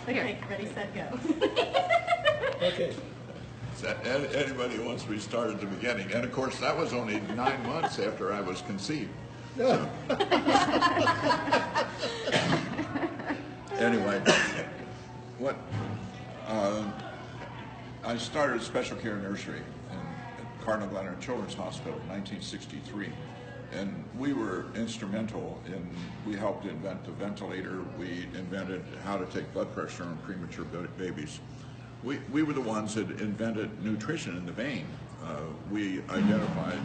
Okay, ready, set, go. Okay. So anybody who wants to restart at the beginning. And of course, that was only 9 months after I was conceived. So. Anyway, what I started a special care nursery at Cardinal Glenner Children's Hospital in 1963. And we were instrumental in, we helped invent the ventilator. We invented how to take blood pressure on premature babies. We were the ones that invented nutrition in the vein. We identified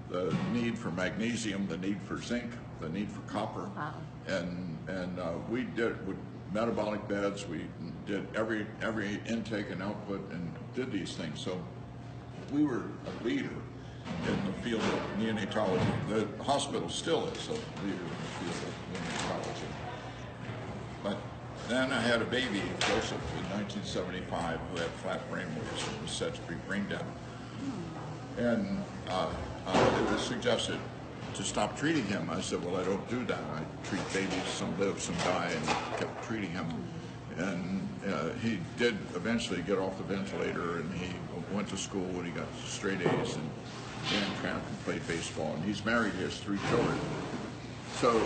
the need for magnesium, the need for zinc, the need for copper. Wow. And we did with metabolic beds, we did every intake and output and did these things. So we were a leader in the field of neonatology. The hospital still is a leader in the field of neonatology. But then I had a baby, Joseph, in 1975, who had flat brainwaves and was said to be brain dead. And it was suggested to stop treating him. I said, well, I don't do that. I treat babies, some live, some die, and kept treating him. And he did eventually get off the ventilator, and he went to school and he got straight A's and ran track and played baseball. And he's married, he has 3 children. So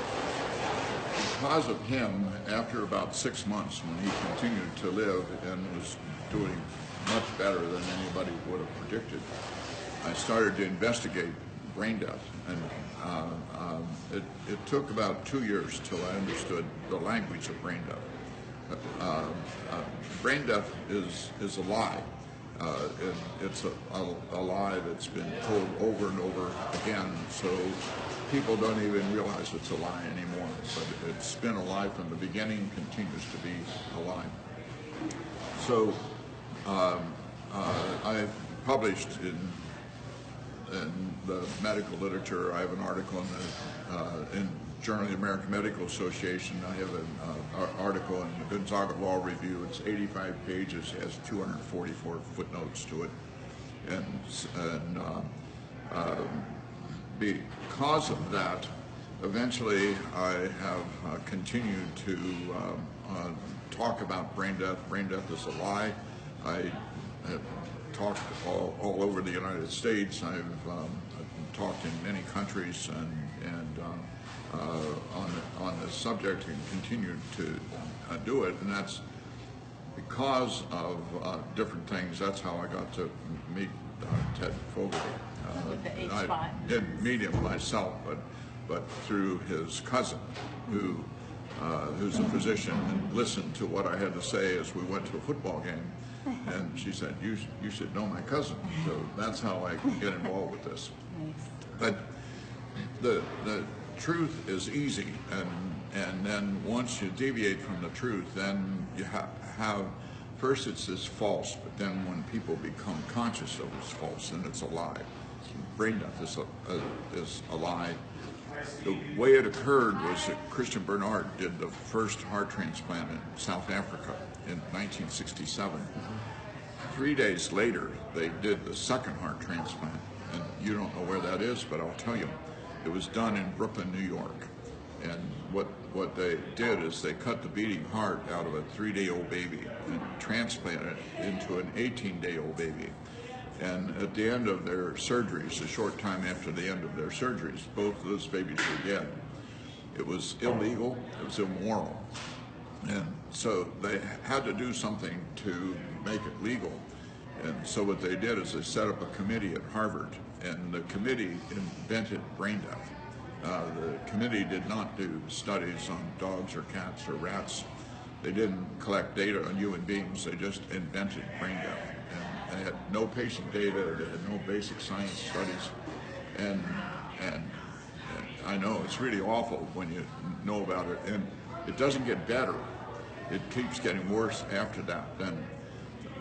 because of him, after about 6 months, when he continued to live and was doing much better than anybody would have predicted, I started to investigate brain death. And it took about 2 years till I understood the language of brain death. Brain death is a lie. It's a lie that's been told over and over again, so people don't even realize it's a lie anymore. But it's been a lie from the beginning, continues to be a lie. So I published in the medical literature. I have an article in Journal of the American Medical Association. I have an article in the Gonzaga Law Review. It's 85 pages, has 244 footnotes to it. And because of that, eventually I have continued to talk about brain death. Brain death is a lie. I have talked all over the United States. I've talked in many countries and on this subject and continued to do it, and that's because of different things. That's how I got to meet Ted Fogarty. With the I H-spot. didn't meet him myself, but through his cousin, who's a physician, and listened to what I had to say as we went to a football game. And she said, you should know my cousin. So that's how I get involved with this. Nice. But the truth is easy, and then once you deviate from the truth, then you have first it's this false, but then when people become conscious of it's false, then it's a lie. Brain death is a lie. The way it occurred was that Christian Bernard did the first heart transplant in South Africa in 1967. 3 days later, they did the second heart transplant, and you don't know where that is, but I'll tell you. It was done in Brooklyn, New York, and what they did is they cut the beating heart out of a 3-day-old baby and transplanted it into an 18-day-old baby. And at the end of their surgeries, a short time after the end of their surgeries, both of those babies were dead. It was illegal, it was immoral. And so they had to do something to make it legal. And so what they did is they set up a committee at Harvard, and the committee invented brain death. The committee did not do studies on dogs or cats or rats. They didn't collect data on human beings, they just invented brain death. And they had no patient data, they had no basic science studies. And I know it's really awful when you know about it, and it doesn't get better. It keeps getting worse after that. Then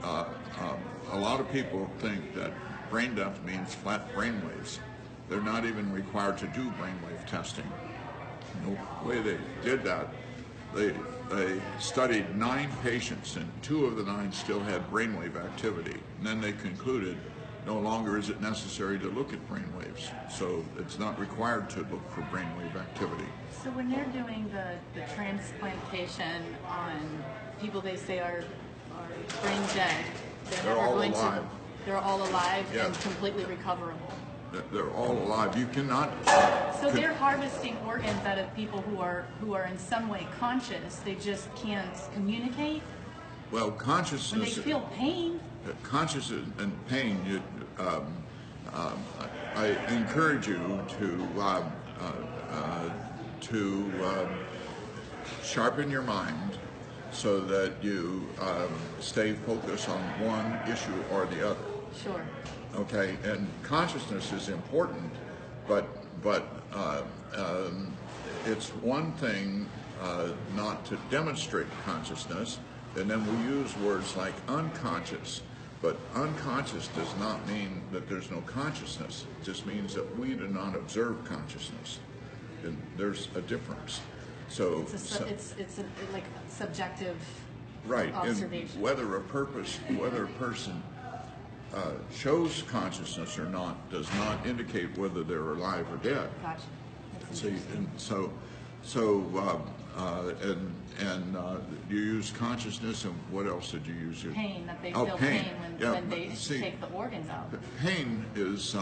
a lot of people think that brain death means flat brain waves. They're not even required to do brainwave testing. The way they did that, they studied 9 patients, and 2 of the 9 still had brainwave activity. And then they concluded no longer is it necessary to look at brainwaves. So it's not required to look for brainwave activity. So when they're doing the transplantation on people they say are brain dead, They're never all going alive. they're all alive Yeah. and completely recoverable. They're all alive. You cannot. So they're harvesting organs out of people who are in some way conscious. They just can't communicate. Well, When they consciousness. feel pain, Consciousness and pain. I encourage you to sharpen your mind so that you stay focused on one issue or the other. sure. Okay, and consciousness is important, but it's one thing not to demonstrate consciousness, and then we use words like unconscious. But unconscious does not mean that there's no consciousness. It just means that we do not observe consciousness, and there's a difference. So It's like subjective right, and observation. whether a person shows consciousness or not does not indicate whether they're alive or dead. Gotcha. That's See, interesting. and you use consciousness, and what else did you use? Pain, that they Oh, feel pain. pain Yeah, when they but see, take the organs out. Pain is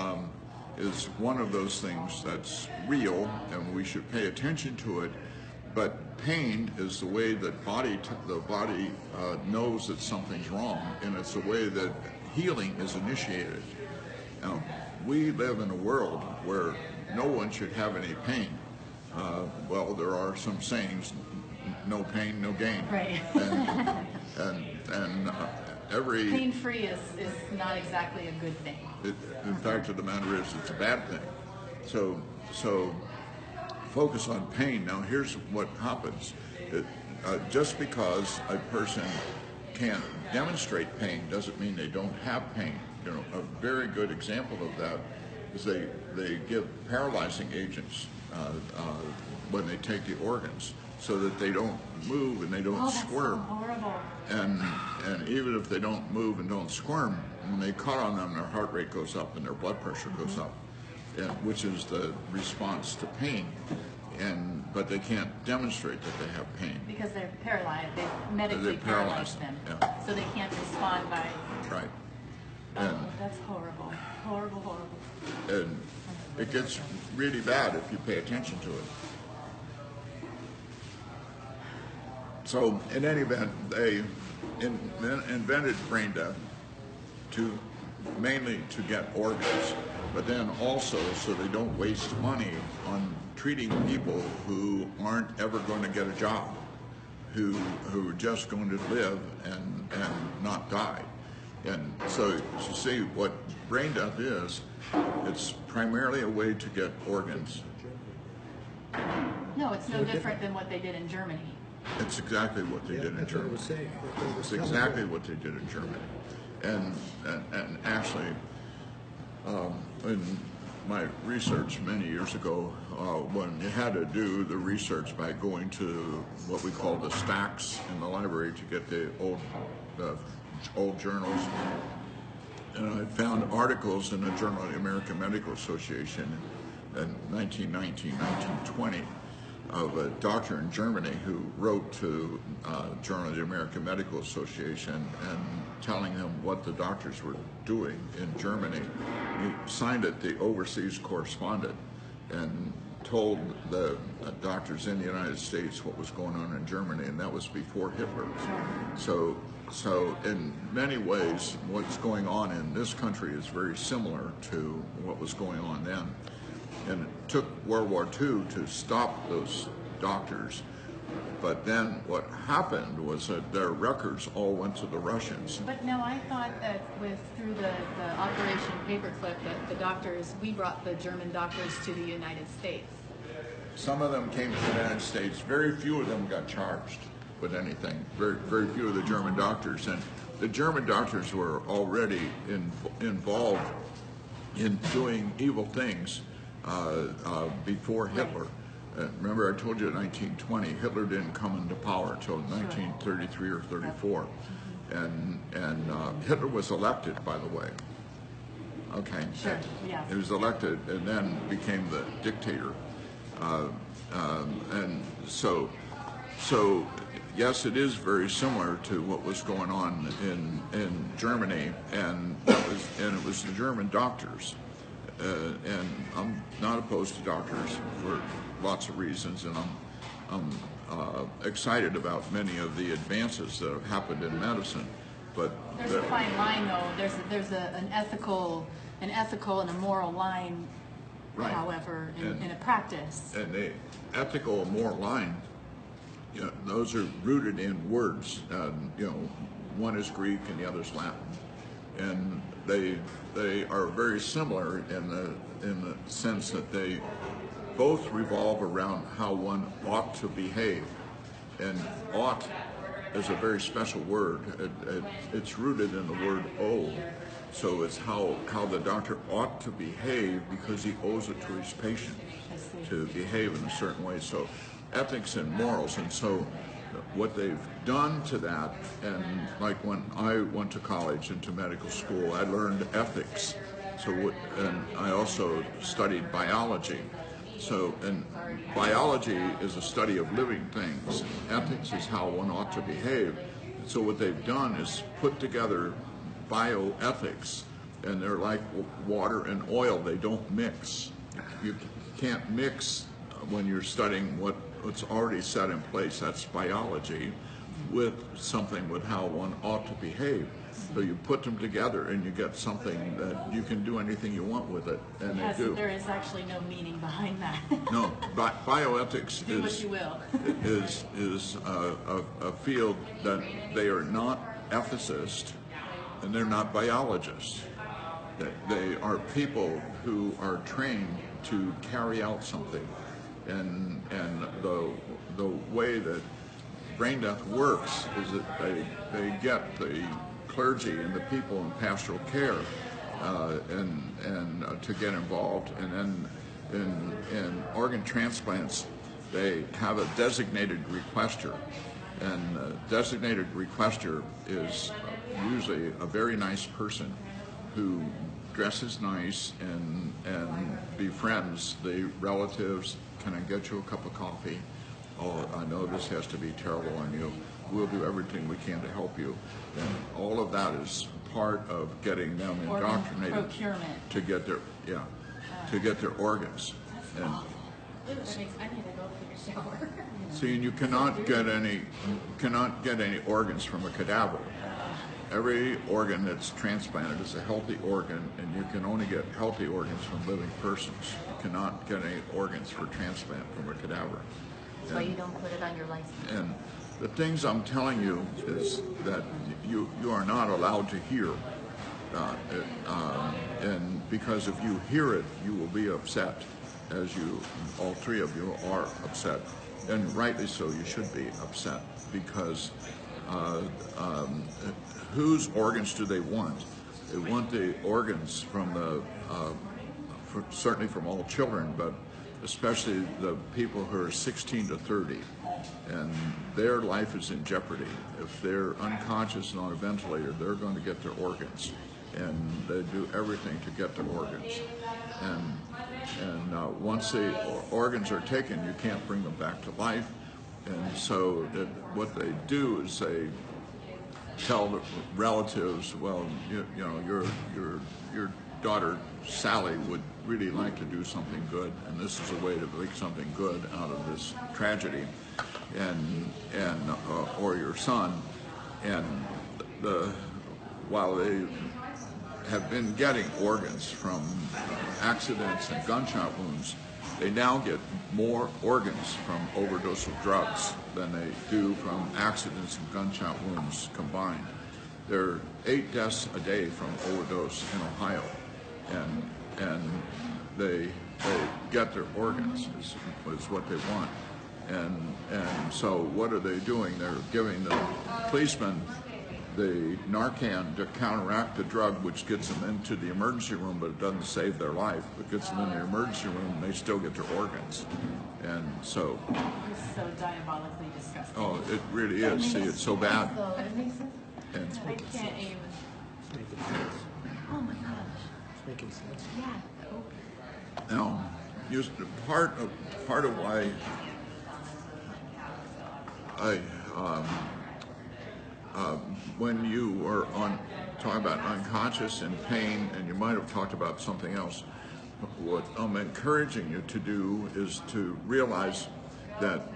one of those things that's real, and we should pay attention to it. But pain is the way that the body knows that something's wrong, and it's the way that healing is initiated. Now, we live in a world where no one should have any pain. Well, there are some sayings: "No pain, no gain." Right. And every Pain-free is not exactly a good thing. in fact of the matter is, it's a bad thing. So focus on pain. Now, here's what happens. Just because a person can't demonstrate pain doesn't mean they don't have pain. You know, a very good example of that is they give paralyzing agents when they take the organs, so that they don't move and they don't Oh, that's squirm. so horrible. And even if they don't move and don't squirm, when they cut on them, their heart rate goes up and their blood pressure goes up, which is the response to pain. But they can't demonstrate that they have pain. Because they're paralyzed. They medically They paralyze paralyze them. yeah. So they can't respond by... Right. Oh, And, that's horrible. Horrible, horrible. and it gets really bad if you pay attention to it. So in any event, they invented brain death mainly to get organs, but then also so they don't waste money on treating people who aren't ever going to get a job, who are just going to live and not die. And so you see what brain death is. It's primarily a way to get organs. No, it's no different than what they did in Germany. It's exactly what they did in That's what I Germany. was saying. It's exactly what they did in Germany. And actually, in my research many years ago, when you had to do the research by going to what we call the stacks in the library to get the old journals, and I found articles in the Journal of the American Medical Association in 1919, 1920, of a doctor in Germany who wrote to Journal of the American Medical Association and telling them what the doctors were doing in Germany. He signed it the overseas correspondent and told the doctors in the United States what was going on in Germany, and that was before Hitler. So in many ways, what's going on in this country is very similar to what was going on then. And it took World War II to stop those doctors. But then what happened was that their records all went to the Russians. But no, I thought that through the Operation Paperclip, that the doctors, we brought the German doctors to the United States. Some of them came to the United States. Very few of them got charged with anything. Very, very few of the German doctors. And the German doctors were already involved in doing evil things before Hitler. Remember, I told you in 1920, Hitler didn't come into power until 1933 or 34. And Hitler was elected, by the way. Okay. Sure, yeah. He was elected and then became the dictator. And so yes, it is very similar to what was going on in Germany, and it was the German doctors. And I'm not opposed to doctors for lots of reasons, and I'm excited about many of the advances that have happened in medicine. But there's a fine line, though. There's an ethical and a moral line, right. However, in a practice. And the ethical and moral line, you know, those are rooted in words. You know, one is Greek and the other is Latin, and they are very similar in the sense that they both revolve around how one ought to behave. And ought is a very special word. It's rooted in the word owe. So it's how the doctor ought to behave because he owes it to his patient to behave in a certain way. So ethics and morals. And so what they've done to that, and like when I went to college and to medical school, I learned ethics. And I also studied biology. So, and biology is a study of living things. Ethics is how one ought to behave. So what they've done is put together bioethics, and they're like water and oil. They don't mix. You can't mix when you're studying what's already set in place. That's biology with something with how one ought to behave. So you put them together and you get something that you can do anything you want with it, and they do. There is actually no meaning behind that. No, bioethics do what you will. is a field that they are not ethicists and they're not biologists. They are people who are trained to carry out something, and the way that brain death works is that they get the clergy and the people in pastoral care and to get involved, and then in organ transplants they have a designated requester, and a designated requester is usually a very nice person who dresses nice and befriends the relatives. Can I get you a cup of coffee? Oh, I know this has to be terrible on you. We'll do everything we can to help you. And all of that is part of getting them indoctrinated to get their organs. And I need to go take a shower. see, and you cannot get any organs from a cadaver. Every organ that's transplanted is a healthy organ, and you can only get healthy organs from living persons. You cannot get any organs for transplant from a cadaver. That's why you don't put it on your license. And the things I'm telling you is that you are not allowed to hear, and because if you hear it, you will be upset, as all three of you are upset, and rightly so. You should be upset because whose organs do they want? They want the organs from certainly from all children, but especially the people who are 16 to 30, and their life is in jeopardy. If they're unconscious and on a ventilator, they're going to get their organs, and they do everything to get their organs. And once the organs are taken, you can't bring them back to life. And so what they do is they tell the relatives, well, you know, your daughter Sally would really like to do something good, and this is a way to make something good out of this tragedy, or your son, and while they have been getting organs from accidents and gunshot wounds, they now get more organs from overdose of drugs than they do from accidents and gunshot wounds combined. There are 8 deaths a day from overdose in Ohio, and they get their organs is what they want. And so what are they doing? They're giving the policemen the Narcan to counteract the drug, which gets them into the emergency room, but it doesn't save their life. It gets them in the emergency room, and they still get their organs. And so... It's so diabolically disgusting. Oh, it really is. See, it's so bad. It makes sense. And I can't even... It's making sense. Oh my gosh. It's making sense. Yeah. now, part of why when you were talking about unconscious and pain, and you might have talked about something else, what I'm encouraging you to do is to realize that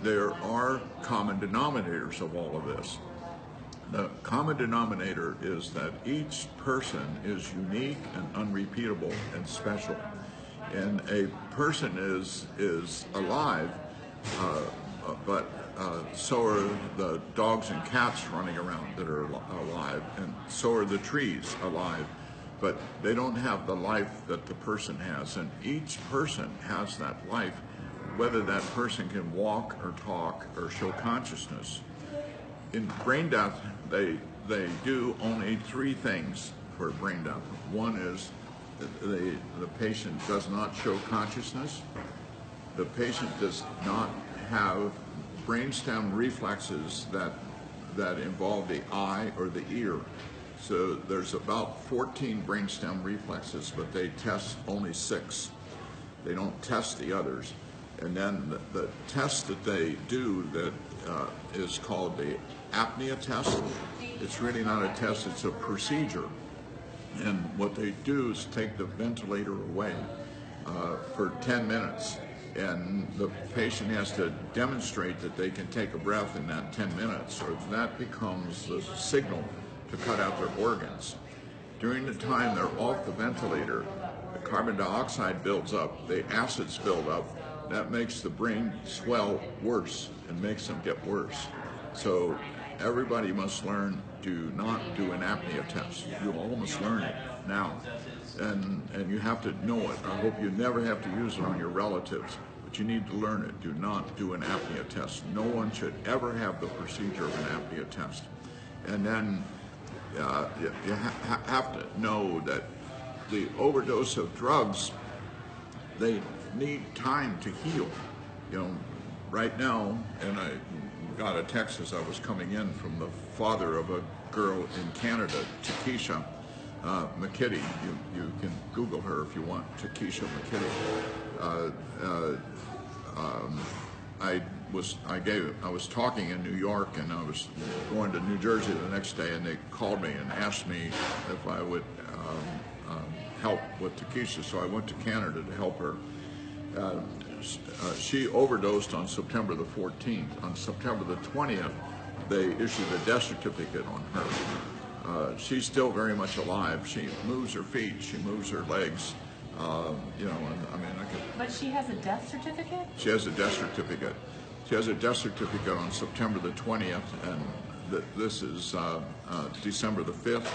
there are common denominators of all of this. The common denominator is that each person is unique and unrepeatable and special. And a person is alive, but so are the dogs and cats running around that are alive, and so are the trees alive, but they don't have the life that the person has. And each person has that life, whether that person can walk or talk or show consciousness. In brain death, they do only 3 things for brain death. One is the patient does not show consciousness. The patient does not have brainstem reflexes that involve the eye or the ear. So there's about 14 brainstem reflexes, but they test only 6. They don't test the others. And then the test that they do that is called the apnea test. It's really not a test, it's a procedure. And what they do is take the ventilator away for 10 minutes. And the patient has to demonstrate that they can take a breath in that 10 minutes, or that becomes the signal to cut out their organs. During the time they're off the ventilator, the carbon dioxide builds up, the acids build up. That makes the brain swell worse and makes them get worse. So everybody must learn to not do an apnea test. You all must learn it now. And you have to know it. I hope you never have to use it on your relatives, but you need to learn it. Do not do an apnea test. No one should ever have the procedure of an apnea test. And then you have to know that the overdose of drugs, they need time to heal. You know, right now, and I got a text as I was coming in from the father of a girl in Canada, Takesha McKitty. You can Google her if you want, Takesha McKitty. I was talking in New York, and I was going to New Jersey the next day, and they called me and asked me if I would help with Takesha. So I went to Canada to help her. She overdosed on September the 14th. On September the 20th, they issued a death certificate on her. She's still very much alive. She moves her feet, she moves her legs. You know, and, I mean, But she has a death certificate? She has a death certificate. She has a death certificate on September the 20th, and this is December the 5th.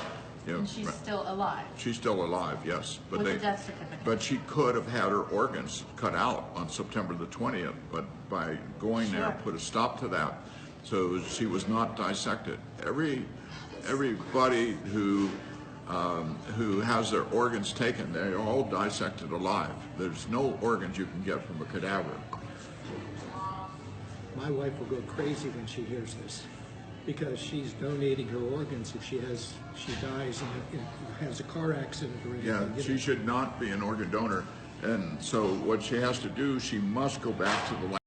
You know, And she's still alive? She's still alive, yes. But With a death certificate? But she could have had her organs cut out on September the 20th, but by going there, put a stop to that. So she was not dissected. Everybody who has their organs taken, they're all dissected alive. There's no organs you can get from a cadaver. My wife will go crazy when she hears this, because she's donating her organs if she dies and has a car accident or anything. Yeah, she should not be an organ donor. And so what she has to do, she must go back to the